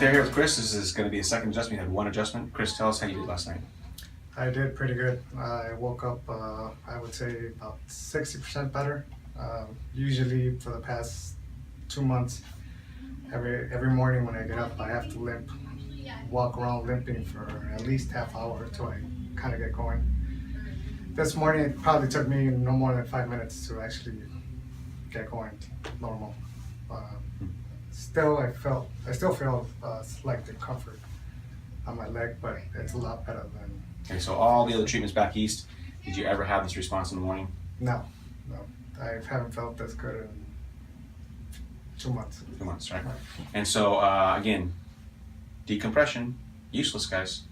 They're here with Chris. This is going to be a second adjustment. You had one adjustment. Chris, tell us how you did last night. I did pretty good. I woke up, I would say about 60% better. Usually for the past 2 months, every morning when I get up, I have to walk around limping for at least half hour until I kind of get going. This morning it probably took me no more than 5 minutes to actually get going normal. I still feel slight discomfort on my leg, but it's a lot better than. Okay, so all the other treatments back east, did you ever have this response in the morning? No. I haven't felt this good in 2 months. 2 months, right? And so, again, decompression, useless, guys.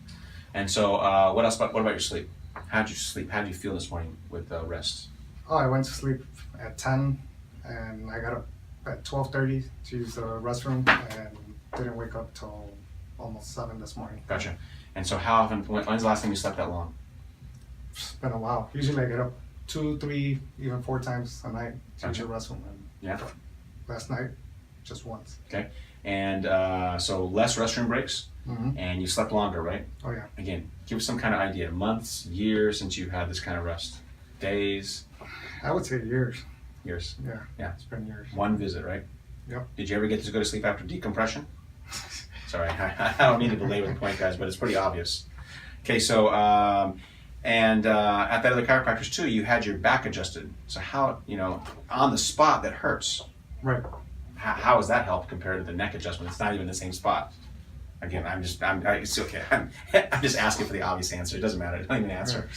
And so, what about your sleep? How'd you sleep? How did you feel this morning with rest? Oh, I went to sleep at 10, and I got up at 12:30 to use the restroom, and didn't wake up till almost 7 this morning. Gotcha. And so how often, when's the last time you slept that long? It's been a while. Usually I get up 2, 3, even 4 times a night to use the restroom. And yeah. Last night, just once. Okay. And so less restroom breaks, and you slept longer, right? Oh yeah. Again, give us some kind of idea. Months, years since you had this kind of rest? Days? I would say years. Years? Yeah. Yeah. It's been years. One visit, right? Yep. Did you ever get to go to sleep after decompression? Sorry, I don't mean to belabor the point, guys, but it's pretty obvious. Okay, so, at that other chiropractor's too, you had your back adjusted. So how, on the spot that hurts. Right. How has that helped compared to the neck adjustment? It's not even the same spot. Again, it's okay. I'm just asking for the obvious answer. It doesn't matter. I don't even answer.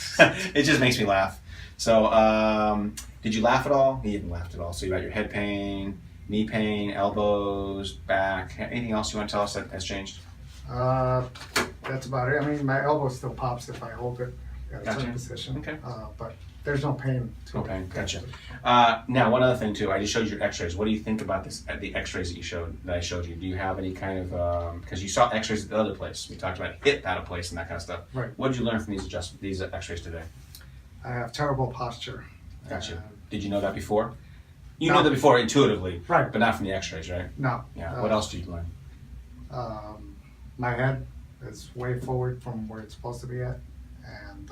It just makes me laugh. So, did you laugh at all? You didn't laugh at all. So you got your head pain, knee pain, elbows, back. Anything else you want to tell us that has changed? That's about it. I mean, my elbow still pops if I hold it at a certain position. Okay. But there's no pain. No pain. Gotcha. Now, one other thing too. I just showed you your X-rays. What do you think about the X-rays that I showed you? Do you have any kind of because you saw X-rays at the other place? We talked about hip out of place and that kind of stuff. Right. What did you learn from these X-rays today? I have terrible posture. Gotcha. Did you know that before? You knew that before intuitively, right? But not from the X-rays, right? No. Yeah. What else did you learn? My head is way forward from where it's supposed to be at, and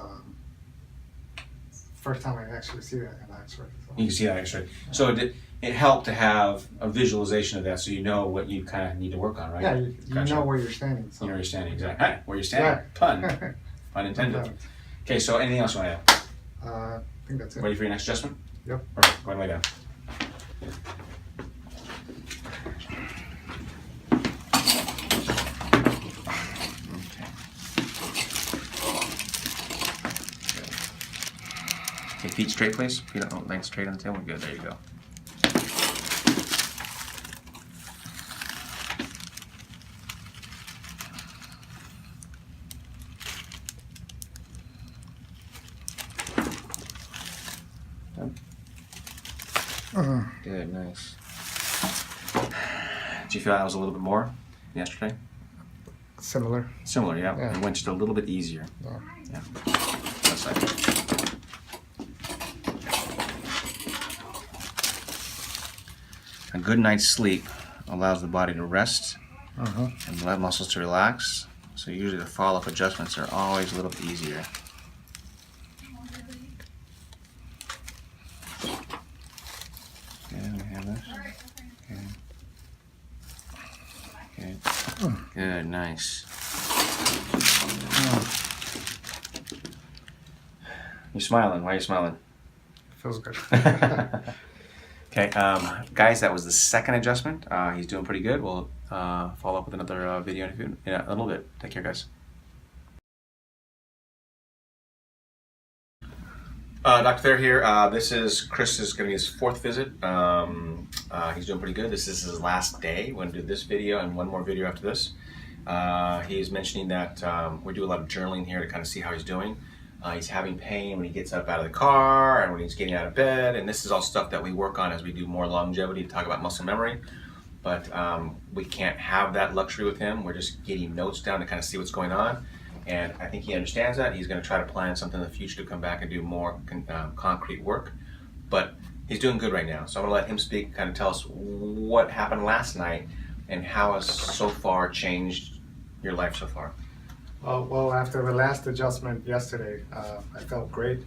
first time I actually see that in the X-ray. So. You can see that X-ray. So it helped to have a visualization of that, so you know what you kind of need to work on, right? Yeah, you know where you're standing. So. You know where you're standing, exactly. Hey, where you're standing. Right. Pun intended. Okay, so anything else you want to add? I think that's it. Ready for your next adjustment? Yep. Perfect. Go ahead and lay down. Okay, feet straight, please. Feet out, legs straight on the table. Good, there you go. Done? Good, nice. Did you feel that was a little bit more yesterday? Similar. Similar, yeah. It went just a little bit easier. Yeah. That's like. A good night's sleep allows the body to rest and the muscles to relax. So usually the follow-up adjustments are always a little bit easier. Okay, we have this. Okay. Good, nice. You're smiling. Why are you smiling? Feels good. Okay, guys, that was the second adjustment. He's doing pretty good. We'll follow up with another video in a little bit. Take care, guys. Dr. Thayer here. This is Chris is going to be his 4th visit. He's doing pretty good. This is his last day. We're going to do this video and one more video after this. He's mentioning that we do a lot of journaling here to kind of see how he's doing. He's having pain when he gets up out of the car and when he's getting out of bed, and this is all stuff that we work on as we do more longevity to talk about muscle memory. But we can't have that luxury with him. We're just getting notes down to kind of see what's going on, and I think he understands that. He's going to try to plan something in the future to come back and do more concrete work, but he's doing good right now. So I'm going to let him speak, kind of tell us what happened last night and how has so far changed your life so far? Well, after the last adjustment yesterday, I felt great.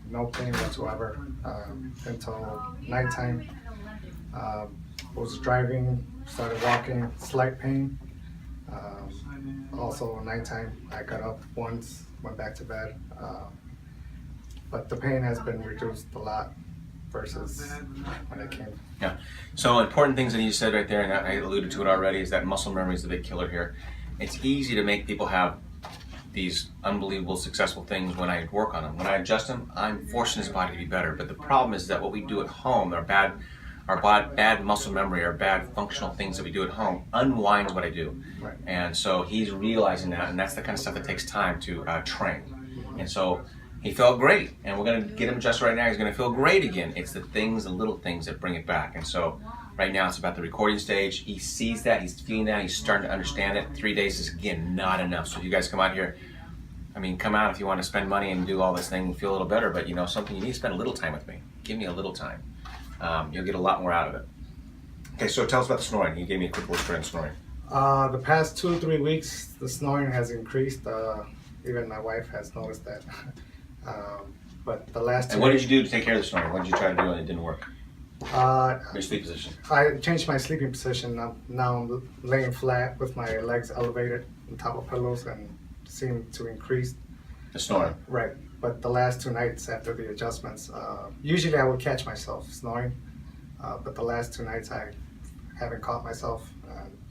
No pain whatsoever until nighttime. Was driving, started walking, slight pain. Also nighttime, I got up once, went back to bed. But the pain has been reduced a lot versus when I came. Yeah. So important things that you said right there, and I alluded to it already, is that muscle memory is the big killer here. It's easy to make people have these unbelievable successful things when I work on them. When I adjust them, I'm forcing his body to be better. But the problem is that what we do at home, bad muscle memory, or bad functional things that we do at home, unwinds what I do. Right. And so he's realizing that, and that's the kind of stuff that takes time to train. And so he felt great, and we're going to get him adjusted right now. He's going to feel great again. It's the things, the little things that bring it back. And so right now it's about the recording stage. He sees that, he's feeling that, he's starting to understand it. 3 days is, again, not enough. So if you guys come out here, I mean, come out if you want to spend money and do all this thing and feel a little better, but you know something, you need to spend a little time with me. Give me a little time. You'll get a lot more out of it. Okay, so tell us about the snoring. You gave me a quick whisper on snoring. The past 2 or 3 weeks, the snoring has increased. Even my wife has noticed that. But the last 2 And what did you do to take care of the snoring? What did you try to do and it didn't work? Your sleep position. I changed my sleeping position. Now I'm laying flat with my legs elevated on top of pillows and seem to increase. The snoring. Right. But the last 2 nights after the adjustments, usually I would catch myself snoring. But the last 2 nights I haven't caught myself.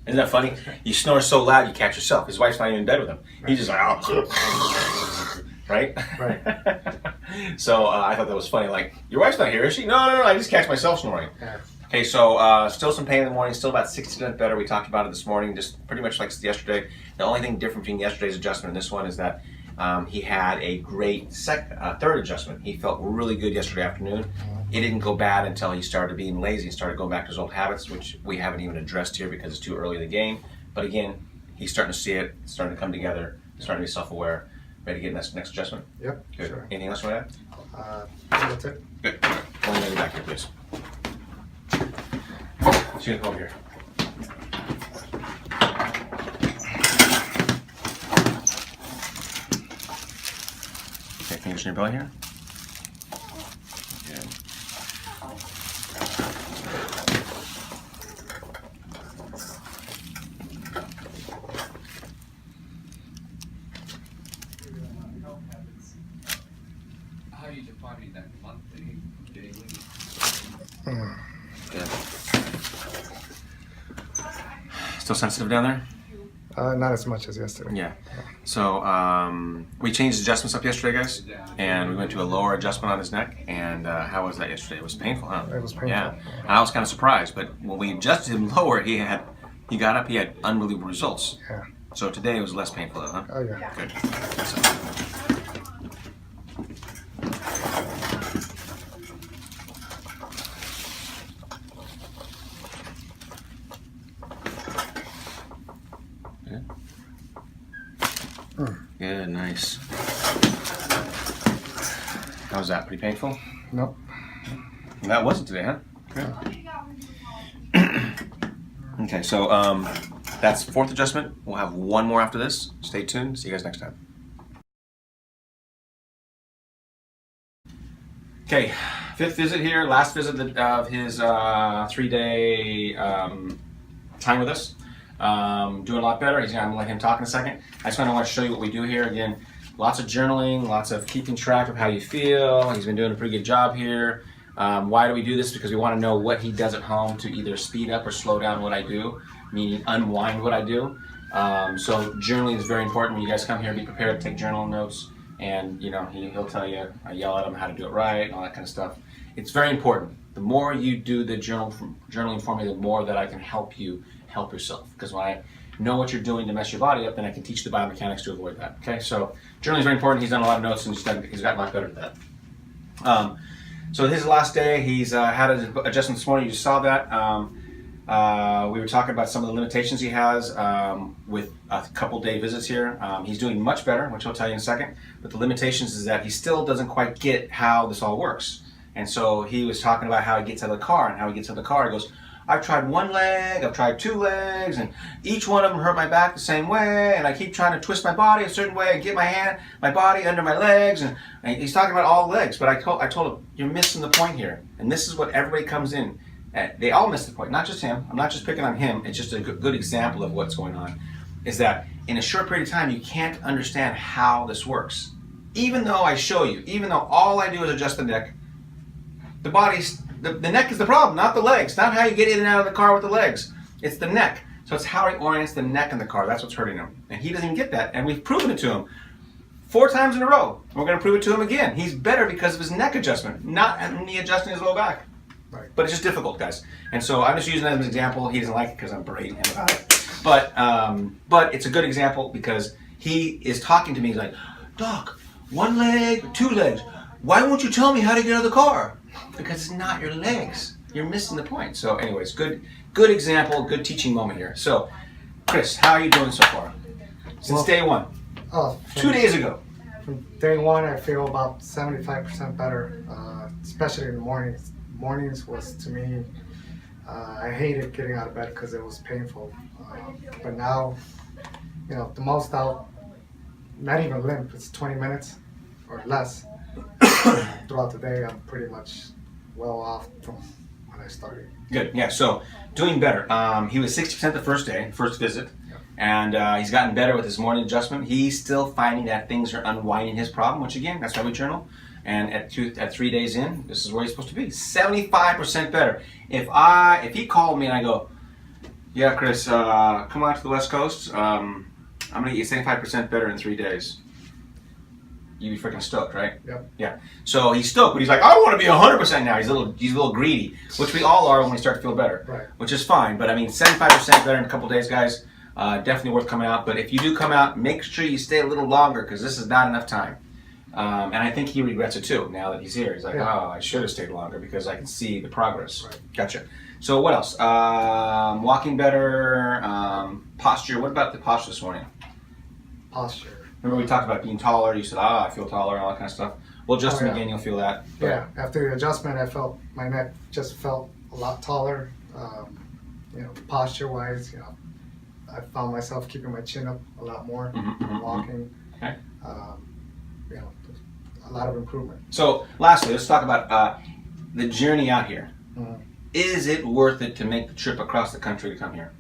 Isn't that funny? You snore so loud you catch yourself. His wife's not even in bed with him. He's just like, oh. Right? Right. So I thought that was funny. Like, your wife's not here, is she? No, I just catch myself snoring. Yeah. Okay, so still some pain in the morning, still about 60% better. We talked about it this morning, just pretty much like yesterday. The only thing different between yesterday's adjustment and this one is that he had a great third adjustment. He felt really good yesterday afternoon. It didn't go bad until he started being lazy and started going back to his old habits, which we haven't even addressed here because it's too early in the game. But again, he's starting to see it, it's starting to come together, starting to be self-aware. Ready to get next adjustment? Yep. Good. Sure. Anything else you want to add? That's it. Good. One lady back here, please. She's gonna come over here. Okay, fingers in your belly here. Good. How do you define that monthly, daily? Good. Still sensitive down there? Not as much as yesterday. Yeah. So we changed adjustments up yesterday, guys, and we went to a lower adjustment on his neck. And how was that yesterday? It was painful, huh? It was painful. Yeah. I was kind of surprised, but when we adjusted him lower, he got up. He had unbelievable results. Yeah. So today it was less painful, though, huh? Oh yeah. Good. So, good, nice. How was that? Pretty painful? Nope. That wasn't today, huh? Okay, so that's the fourth adjustment. We'll have one more after this. Stay tuned. See you guys next time. Okay, fifth visit here. Last visit of his 3-day time with us. Doing a lot better. I'm gonna let him talk in a second. I just want to show you what we do here. Again, lots of journaling, lots of keeping track of how you feel. He's been doing a pretty good job here. Why do we do this? Because we want to know what he does at home to either speed up or slow down what I do, meaning unwind what I do. So journaling is very important. When you guys come here, be prepared to take journal notes, and you know he'll tell you, I yell at him how to do it right, and all that kind of stuff. It's very important. The more you do the journaling for me, the more that I can help you help yourself. Because when I know what you're doing to mess your body up, then I can teach the biomechanics to avoid that. Okay, so journaling is very important. He's done a lot of notes and he's gotten a lot better at that. So his last day, he's had an adjustment this morning. You just saw that. We were talking about some of the limitations he has with a couple day visits here. He's doing much better, which I'll tell you in a second. But the limitations is that he still doesn't quite get how this all works. And so he was talking about how he gets out of the car, and how he gets out of the car, he goes, I've tried one leg, I've tried two legs, and each one of them hurt my back the same way, and I keep trying to twist my body a certain way and get my body under my legs, and he's talking about all legs, but I told him, you're missing the point here, and this is what everybody comes in at. They all miss the point, not just him. I'm not just picking on him, it's just a good example of what's going on, is that in a short period of time, you can't understand how this works. Even though I show you, even though all I do is adjust the neck, the neck is the problem, not the legs. Not how you get in and out of the car with the legs. It's the neck. So it's how he orients the neck in the car. That's what's hurting him. And he doesn't even get that. And we've proven it to him 4 times in a row. We're going to prove it to him again. He's better because of his neck adjustment, not me adjusting his low back. Right. But it's just difficult, guys. And so I'm just using that as an example. He doesn't like it because I'm berating him about it. But it's a good example because he is talking to me. He's like, Doc, one leg, 2 legs. Why won't you tell me how to get out of the car? Because it's not your legs. You're missing the point. So anyways, good example, good teaching moment here. So, Chris, how are you doing so far? Since day one. 2 days ago. From day one, I feel about 75% better, especially in the mornings. Mornings was, to me, I hated getting out of bed because it was painful. But now, the most out, not even limp, it's 20 minutes or less. Throughout the day, I'm pretty much well off from when I started. Good, yeah, so doing better. He was 60% the first day, first visit, and he's gotten better with his morning adjustment. He's still finding that things are unwinding his problem, which again, that's why we journal. And at 3 days in, this is where he's supposed to be. 75% better. If he called me and I go, yeah, Chris, come out to the West Coast, I'm gonna get you 75% better in 3 days. You'd be freaking stoked, right? Yep. Yeah. So he's stoked, but he's like, I want to be 100% now. He's a little greedy, which we all are when we start to feel better. Right. Which is fine, but I mean, 75% better in a couple days, guys. Definitely worth coming out. But if you do come out, make sure you stay a little longer because this is not enough time. And I think he regrets it too. Now that he's here, he's like, oh, I should have stayed longer because I can see the progress. Right. Gotcha. So what else? Walking better, posture. What about the posture this morning? Posture. Remember we talked about being taller. You said, I feel taller and all that kind of stuff. We'll adjust him again. You'll feel that. But yeah. After the adjustment, I felt my neck just felt a lot taller. Posture-wise, I found myself keeping my chin up a lot more, walking. Okay. A lot of improvement. So, lastly, let's talk about the journey out here. Mm. Is it worth it to make the trip across the country to come here?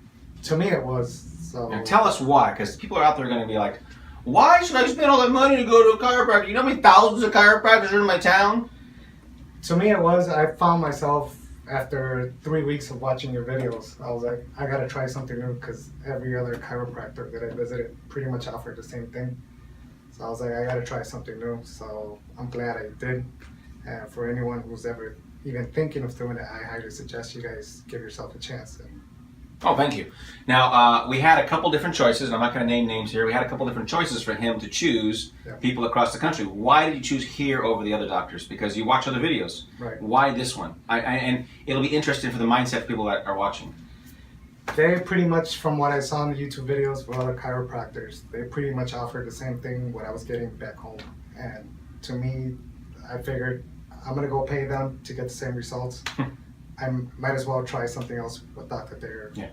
To me, it was. So. Now, tell us why, because people are out there going to be like, why should I spend all that money to go to a chiropractor? You know how many thousands of chiropractors are in my town? To me, it was. I found myself after 3 weeks of watching your videos. I was like, I gotta try something new because every other chiropractor that I visited pretty much offered the same thing. So I was like, I gotta try something new. So I'm glad I did. And for anyone who's ever even thinking of doing it, I highly suggest you guys give yourself a chance. Oh, thank you. Now, we had a couple different choices, and I'm not going to name names here. We had a couple different choices for him to choose people across the country. Why did you choose here over the other doctors? Because you watch other videos. Right. Why this one? And it'll be interesting for the mindset of people that are watching. They pretty much, from what I saw in the YouTube videos with other chiropractors, they pretty much offered the same thing what I was getting back home. And to me, I figured I'm going to go pay them to get the same results. I might as well try something else with Dr. Thayer. Yeah.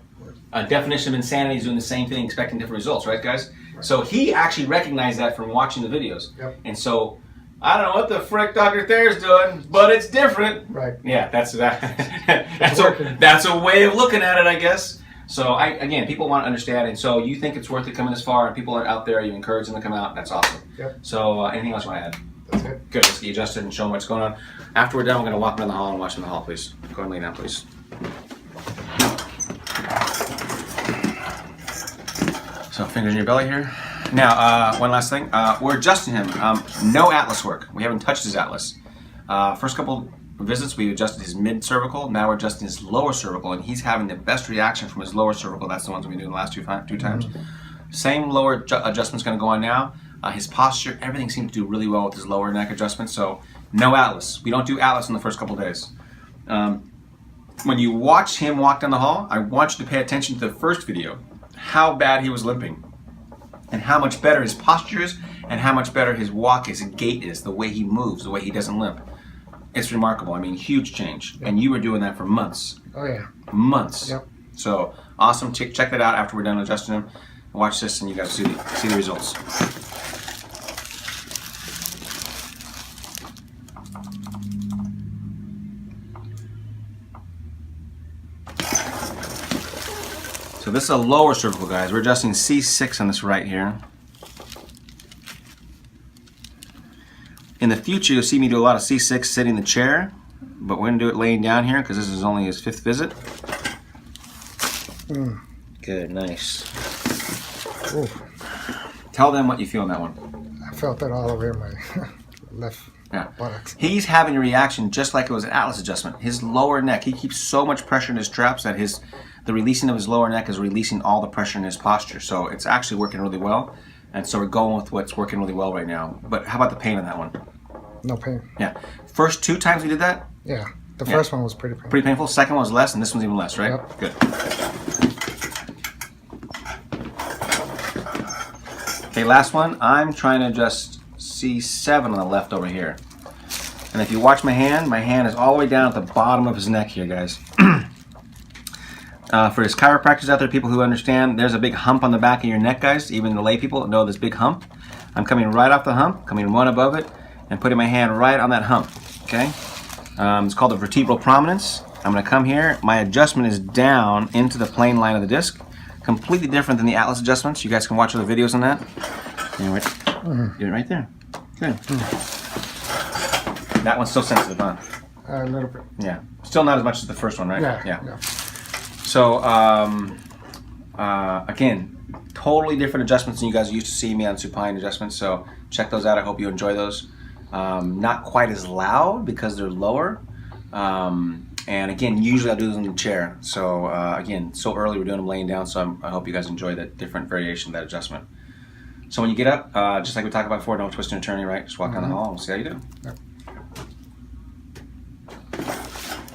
Definition of insanity is doing the same thing, expecting different results, right, guys? Right. So he actually recognized that from watching the videos. Yep. And so, I don't know what the frick Dr. Thayer's doing, but it's different. Right. Yeah, that's a way of looking at it, I guess. So, again, people want to understand, and so you think it's worth it coming this far, and people are out there, you encourage them to come out, that's awesome. Yep. So, anything else you want to add? That's it. Good, let's get you adjusted and show them what's going on. After we're done, we're going to walk around the hall and watch in the hall, please. Go ahead and lay down, please. So, fingers in your belly here. Now, one last thing. We're adjusting him. No atlas work. We haven't touched his atlas. First couple visits, we adjusted his mid-cervical. Now we're adjusting his lower cervical, and he's having the best reaction from his lower cervical. That's the ones we do in the last two times. Same lower adjustment's going to go on now. His posture, everything seemed to do really well with his lower neck adjustment. So no atlas. We don't do atlas in the first couple days. When you watch him walk down the hall, I want you to pay attention to the first video, how bad he was limping, and how much better his posture is, and how much better his walk, his gait is, the way he moves, the way he doesn't limp. It's remarkable. I mean, huge change. And you were doing that for months. Oh yeah. Months. Yep. So awesome. Check that out after we're done adjusting them. Watch this and you guys see the results. So this is a lower cervical, guys. We're adjusting C6 on this right here. In the future, you'll see me do a lot of C6 sitting in the chair, but we're gonna do it laying down here because this is only his 5th visit. Good, nice. Ooh. Tell them what you feel on that one. I felt that all over my left buttocks. He's having a reaction just like it was an atlas adjustment. His lower neck, he keeps so much pressure in his traps that the releasing of his lower neck is releasing all the pressure in his posture. So it's actually working really well. And so we're going with what's working really well right now. But how about the pain on that one? No pain. Yeah. First 2 times we did that? Yeah. The first one was pretty painful. Pretty painful. Second one was less, and this one's even less, right? Yep. Good. Okay, last one. I'm trying to adjust C7 on the left over here. And if you watch my hand is all the way down at the bottom of his neck here, guys. For his chiropractors out there, people who understand, there's a big hump on the back of your neck, guys. Even the lay people know this big hump. I'm coming right off the hump, coming one above it, and putting my hand right on that hump, okay? It's called the vertebral prominence. I'm gonna come here. My adjustment is down into the plane line of the disc. Completely different than the atlas adjustments. You guys can watch other videos on that. Get it right there. Good. That one's still sensitive, huh? A little bit. Yeah. Still not as much as the first one, right? Yeah. So, again, totally different adjustments than you guys are used to seeing me on supine adjustments. So check those out. I hope you enjoy those. Not quite as loud because they're lower. And again, usually I'll do those in the chair. So again, so early we're doing them laying down. So I hope you guys enjoy that different variation of that adjustment. So when you get up, just like we talked about before, don't twist and turn, right? Just walk down the hall and we'll see how you do. Yep.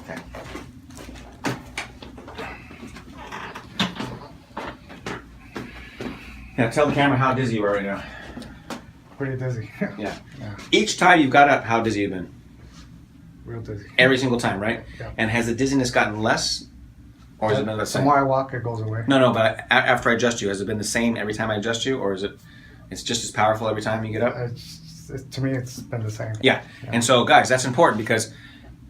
Okay. Now tell the camera how dizzy you are right now. Pretty dizzy. Yeah. Yeah. Each time you've got up, how dizzy you've been? Real dizzy. Every single time, right? Yeah. And has the dizziness gotten less? Or has it been the The same? more I walk, it goes away. No, but after I adjust you, has it been the same every time I adjust you? Or is it's just as powerful every time you get up? To me, it's been the same. Yeah. And so, guys, that's important because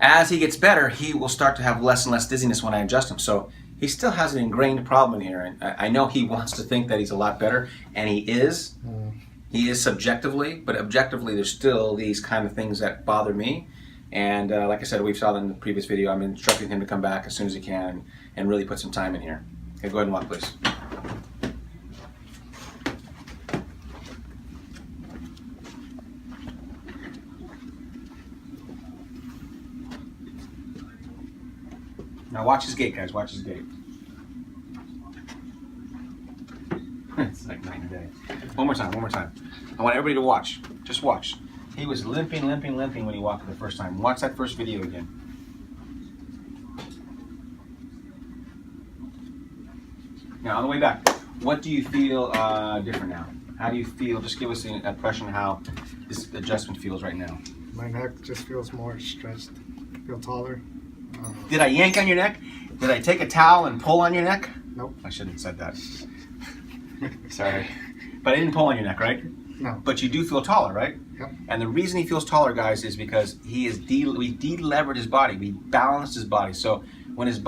as he gets better, he will start to have less and less dizziness when I adjust him. So he still has an ingrained problem in here. And I know he wants to think that he's a lot better, and he is. He is subjectively, but objectively, there's still these kind of things that bother me. And like I said, we've saw in the previous video, I'm instructing him to come back as soon as he can and really put some time in here. Okay, go ahead and walk, please. Now watch his gait, guys. Watch his gait. It's like night and day. One more time. I want everybody to watch. Just watch. He was limping when he walked the first time. Watch that first video again. Now, on the way back, what do you feel different now? How do you feel? Just give us an impression of how this adjustment feels right now. My neck just feels more stretched. I feel taller. Did I yank on your neck? Did I take a towel and pull on your neck? Nope. I shouldn't have said that. Sorry. But I didn't pull on your neck, right? No. But you do feel taller, right? Yep. And the reason he feels taller, guys, is because we de-levered his body. We balanced his body. So when his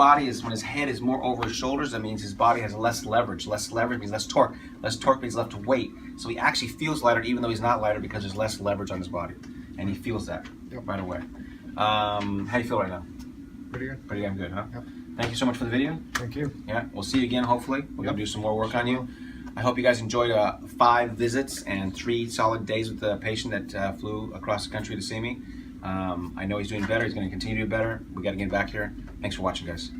head is more over his shoulders, that means his body has less leverage. Less leverage means less torque. Less torque means left weight. So he actually feels lighter, even though he's not lighter, because there's less leverage on his body, and he feels that right away. How do you feel right now? Pretty good. Pretty damn good, huh? Yep. Thank you so much for the video. Thank you. Yeah, we'll see you again, hopefully. We're going to do some more work on you. I hope you guys enjoyed 5 visits and 3 solid days with the patient that flew across the country to see me. I know he's doing better. He's going to continue to do better. We got to get back here. Thanks for watching, guys.